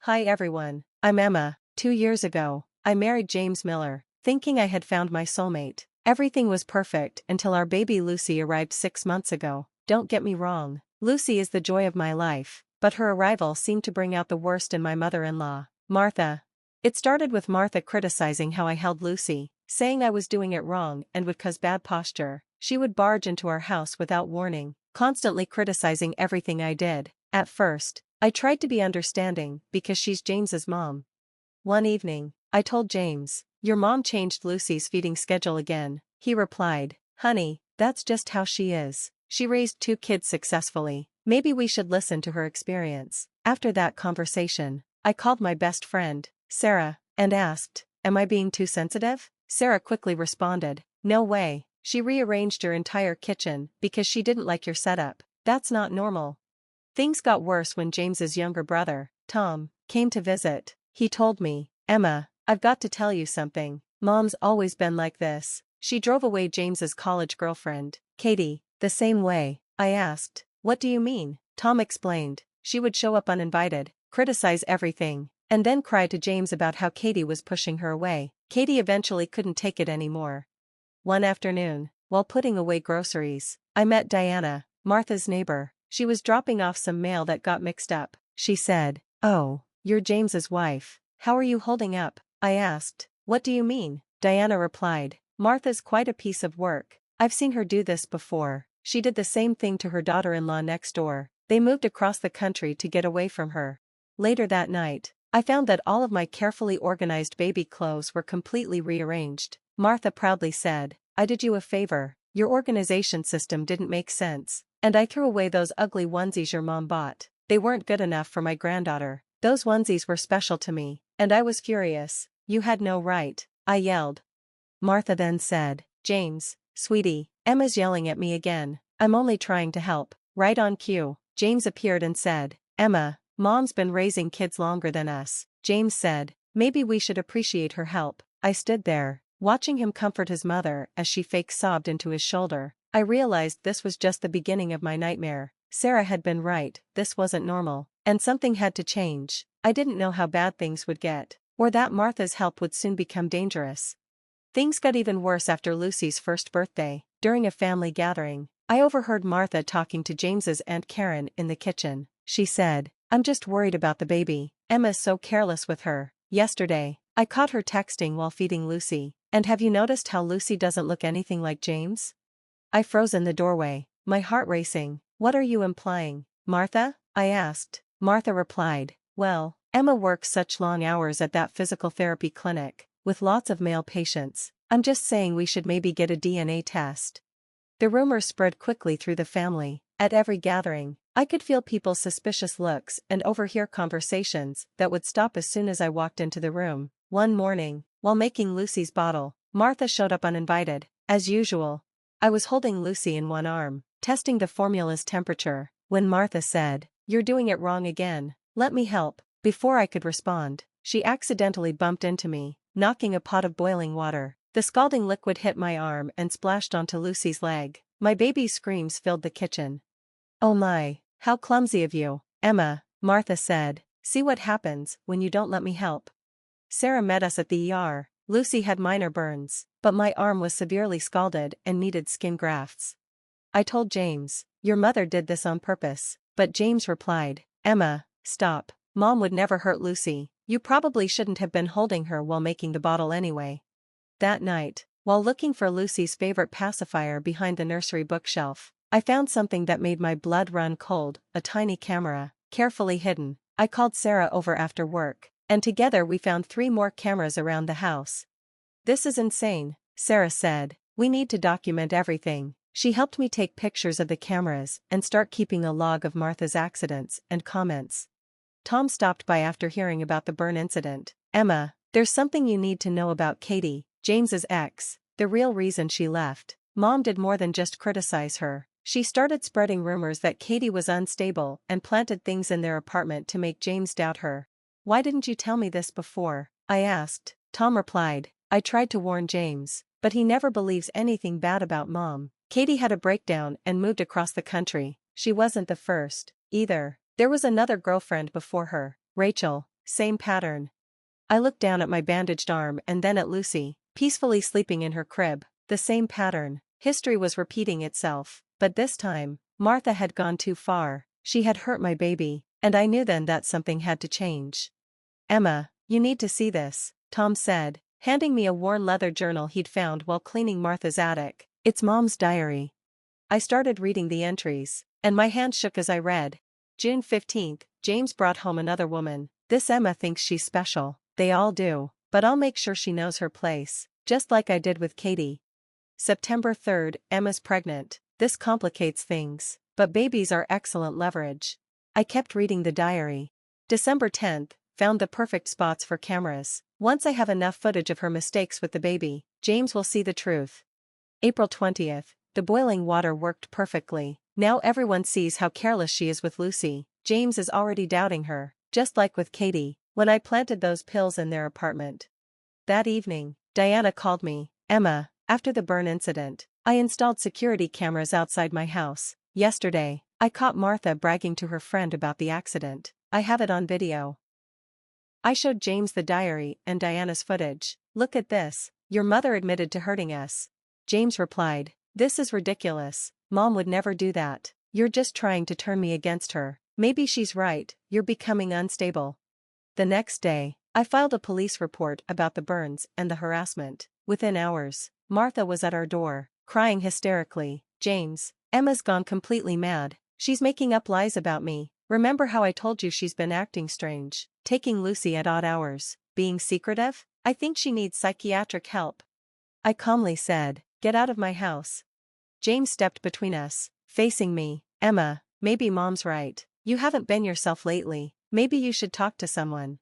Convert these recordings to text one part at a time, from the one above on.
Hi everyone, I'm Emma. 2 years ago, I married James Miller, thinking I had found my soulmate. Everything was perfect until our baby Lucy arrived 6 months ago. Don't get me wrong, Lucy is the joy of my life, but her arrival seemed to bring out the worst in my mother-in-law, Martha. It started with Martha criticizing how I held Lucy, saying I was doing it wrong and would cause bad posture. She would barge into our house without warning, constantly criticizing everything I did. At first, I tried to be understanding because she's James's mom. One evening, I told James, "Your mom changed Lucy's feeding schedule again." He replied, "Honey, that's just how she is. She raised 2 kids successfully. Maybe we should listen to her experience." After that conversation, I called my best friend, Sarah, and asked, "Am I being too sensitive?" Sarah quickly responded, "No way. She rearranged your entire kitchen because she didn't like your setup. That's not normal." Things got worse when James's younger brother, Tom, came to visit. He told me, "Emma, I've got to tell you something. Mom's always been like this." She drove away James's college girlfriend, Katie, the same way. I asked, "What do you mean?" Tom explained, "She would show up uninvited, criticize everything, and then cry to James about how Katie was pushing her away. Katie eventually couldn't take it anymore." One afternoon, while putting away groceries, I met Diana, Martha's neighbor. She was dropping off some mail that got mixed up. She said, "Oh, you're James's wife. How are you holding up?" I asked, "What do you mean?" Diana replied, "Martha's quite a piece of work. I've seen her do this before. She did the same thing to her daughter-in-law next door. They moved across the country to get away from her." Later that night, I found that all of my carefully organized baby clothes were completely rearranged. Martha proudly said, "I did you a favor. Your organization system didn't make sense. And I threw away those ugly onesies your mom bought. They weren't good enough for my granddaughter. Those onesies were special to me, and I was furious." "You had no right," I yelled. Martha then said, "James, sweetie, Emma's yelling at me again. I'm only trying to help." Right on cue, James appeared and said, "Emma, Mom's been raising kids longer than us." James said, "Maybe we should appreciate her help." I stood there, watching him comfort his mother as she fake sobbed into his shoulder. I realized this was just the beginning of my nightmare. Sarah had been right, this wasn't normal, and something had to change. I didn't know how bad things would get, or that Martha's help would soon become dangerous. Things got even worse after Lucy's first birthday. During a family gathering, I overheard Martha talking to James's Aunt Karen in the kitchen. She said, "I'm just worried about the baby. Emma's so careless with her. Yesterday, I caught her texting while feeding Lucy. And have you noticed how Lucy doesn't look anything like James?" I froze in the doorway, my heart racing. "What are you implying, Martha?" I asked. Martha replied, "Well, Emma works such long hours at that physical therapy clinic, with lots of male patients. I'm just saying we should maybe get a DNA test." The rumors spread quickly through the family. At every gathering, I could feel people's suspicious looks and overhear conversations that would stop as soon as I walked into the room. One morning, while making Lucy's bottle, Martha showed up uninvited. As usual, I was holding Lucy in one arm, testing the formula's temperature, when Martha said, "You're doing it wrong again. Let me help." Before I could respond, she accidentally bumped into me, knocking a pot of boiling water. The scalding liquid hit my arm and splashed onto Lucy's leg. My baby's screams filled the kitchen. "Oh my, how clumsy of you, Emma," Martha said. "See what happens when you don't let me help." Sarah met us at the ER. Lucy had minor burns, but my arm was severely scalded and needed skin grafts. I told James, "Your mother did this on purpose." But James replied, "Emma, stop. Mom would never hurt Lucy. You probably shouldn't have been holding her while making the bottle anyway." That night, while looking for Lucy's favorite pacifier behind the nursery bookshelf, I found something that made my blood run cold, a tiny camera, carefully hidden. I called Sarah over after work, and together we found 3 more cameras around the house. "This is insane," Sarah said. "We need to document everything." She helped me take pictures of the cameras and start keeping a log of Martha's accidents and comments. Tom stopped by after hearing about the burn incident. "Emma, there's something you need to know about Katie, James's ex. The real reason she left. Mom did more than just criticize her. She started spreading rumors that Katie was unstable and planted things in their apartment to make James doubt her." "Why didn't you tell me this before?" I asked. Tom replied, "I tried to warn James, but he never believes anything bad about Mom. Katie had a breakdown and moved across the country. She wasn't the first, either. There was another girlfriend before her, Rachel." same pattern. I looked down at my bandaged arm and then at Lucy, peacefully sleeping in her crib, the same pattern. History was repeating itself, but this time, Martha had gone too far. She had hurt my baby, and I knew then that something had to change. Emma, you need to see this, Tom said, handing me a worn leather journal he'd found while cleaning Martha's attic. It's Mom's diary. I started reading the entries, and my hand shook as I read. June 15th, James brought home another woman. This Emma thinks she's special. They all do, but I'll make sure she knows her place, just like I did with Katie. September 3rd, Emma's pregnant. This complicates things, but babies are excellent leverage. I kept reading the diary. December 10th, found the perfect spots for cameras. Once I have enough footage of her mistakes with the baby, James will see the truth. April 20th, the boiling water worked perfectly. Now everyone sees how careless she is with Lucy. James is already doubting her, just like with Katie, when I planted those pills in their apartment. That evening, Diana called me. Emma, after the burn incident, I installed security cameras outside my house. Yesterday, I caught Martha bragging to her friend about the accident. I have it on video. I showed James the diary and Diana's footage. Look at this, your mother admitted to hurting us. James replied, this is ridiculous. Mom would never do that. You're just trying to turn me against her. Maybe she's right, you're becoming unstable. The next day, I filed a police report about the burns and the harassment. Within hours, Martha was at our door, crying hysterically. James, Emma's gone completely mad. She's making up lies about me. Remember how I told you she's been acting strange, taking Lucy at odd hours, being secretive? I think she needs psychiatric help. I calmly said, get out of my house. James stepped between us, facing me. Emma, maybe Mom's right. You haven't been yourself lately. Maybe you should talk to someone.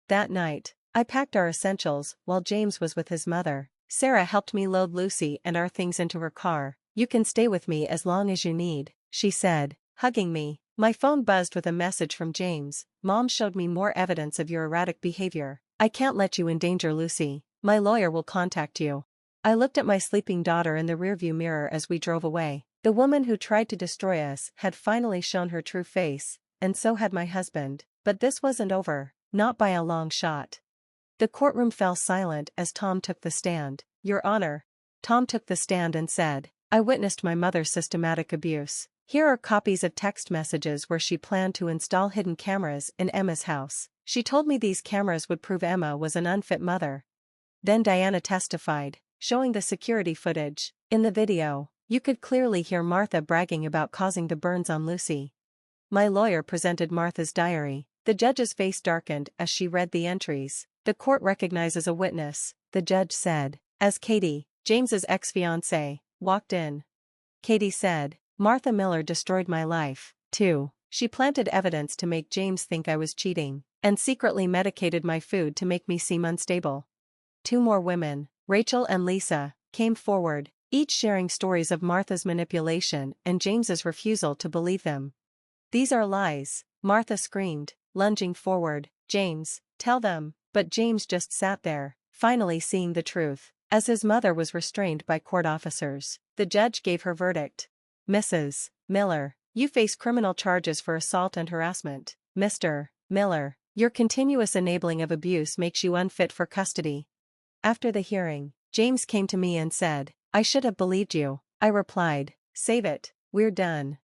That night, I packed our essentials while James was with his mother. Sarah helped me load Lucy and our things into her car. You can stay with me as long as you need, she said, hugging me. My phone buzzed with a message from James. Mom showed me more evidence of your erratic behavior. I can't let you endanger Lucy. My lawyer will contact you. I looked at my sleeping daughter in the rearview mirror as we drove away. The woman who tried to destroy us had finally shown her true face, and so had my husband. But this wasn't over, not by a long shot. The courtroom fell silent as Tom took the stand. Your Honor. Tom took the stand and said, I witnessed my mother's systematic abuse. Here are copies of text messages where she planned to install hidden cameras in Emma's house. She told me these cameras would prove Emma was an unfit mother. Then Diana testified, showing the security footage. In the video, you could clearly hear Martha bragging about causing the burns on Lucy. My lawyer presented Martha's diary. The judge's face darkened as she read the entries. The court recognizes a witness, the judge said, as Katie, James's ex-fiancée, walked in. Katie said, Martha Miller destroyed my life, too. She planted evidence to make James think I was cheating, and secretly medicated my food to make me seem unstable. Two more women, Rachel and Lisa, came forward, each sharing stories of Martha's manipulation and James's refusal to believe them. These are lies, Martha screamed, lunging forward. James, tell them. But James just sat there, finally seeing the truth. As his mother was restrained by court officers, the judge gave her verdict. Mrs. Miller, you face criminal charges for assault and harassment. Mr. Miller, your continuous enabling of abuse makes you unfit for custody. After the hearing, James came to me and said, I should have believed you. I replied, save it, we're done.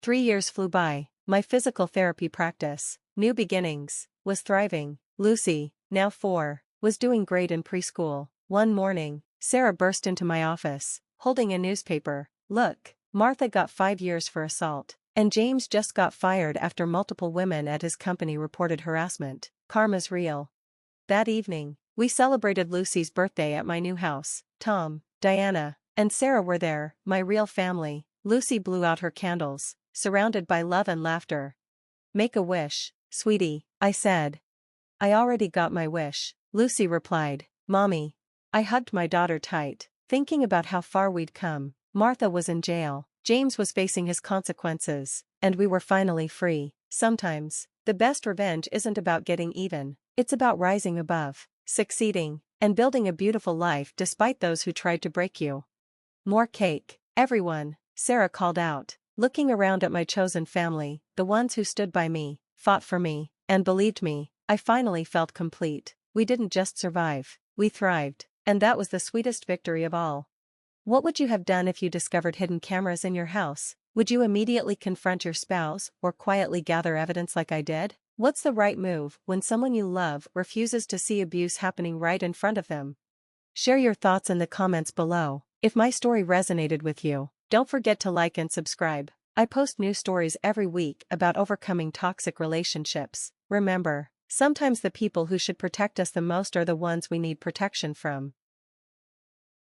3 years flew by. My physical therapy practice, New Beginnings, was thriving. Lucy, now 4, was doing great in preschool. One morning, Sarah burst into my office, holding a newspaper. Look, Martha got 5 years for assault, and James just got fired after multiple women at his company reported harassment. Karma's real. That evening, we celebrated Lucy's birthday at my new house. Tom, Diana, and Sarah were there, my real family. Lucy blew out her candles, surrounded by love and laughter. Make a wish, sweetie, I said. I already got my wish, Lucy replied. Mommy. I hugged my daughter tight, thinking about how far we'd come. Martha was in jail, James was facing his consequences, and we were finally free. Sometimes, the best revenge isn't about getting even, it's about rising above, succeeding, and building a beautiful life despite those who tried to break you. More cake, everyone, Sarah called out, looking around at my chosen family, the ones who stood by me, fought for me, and believed me. I finally felt complete. We didn't just survive, we thrived. And that was the sweetest victory of all. What would you have done if you discovered hidden cameras in your house? Would you immediately confront your spouse or quietly gather evidence like I did? What's the right move when someone you love refuses to see abuse happening right in front of them? Share your thoughts in the comments below. If my story resonated with you, don't forget to like and subscribe. I post new stories every week about overcoming toxic relationships. Remember, sometimes the people who should protect us the most are the ones we need protection from.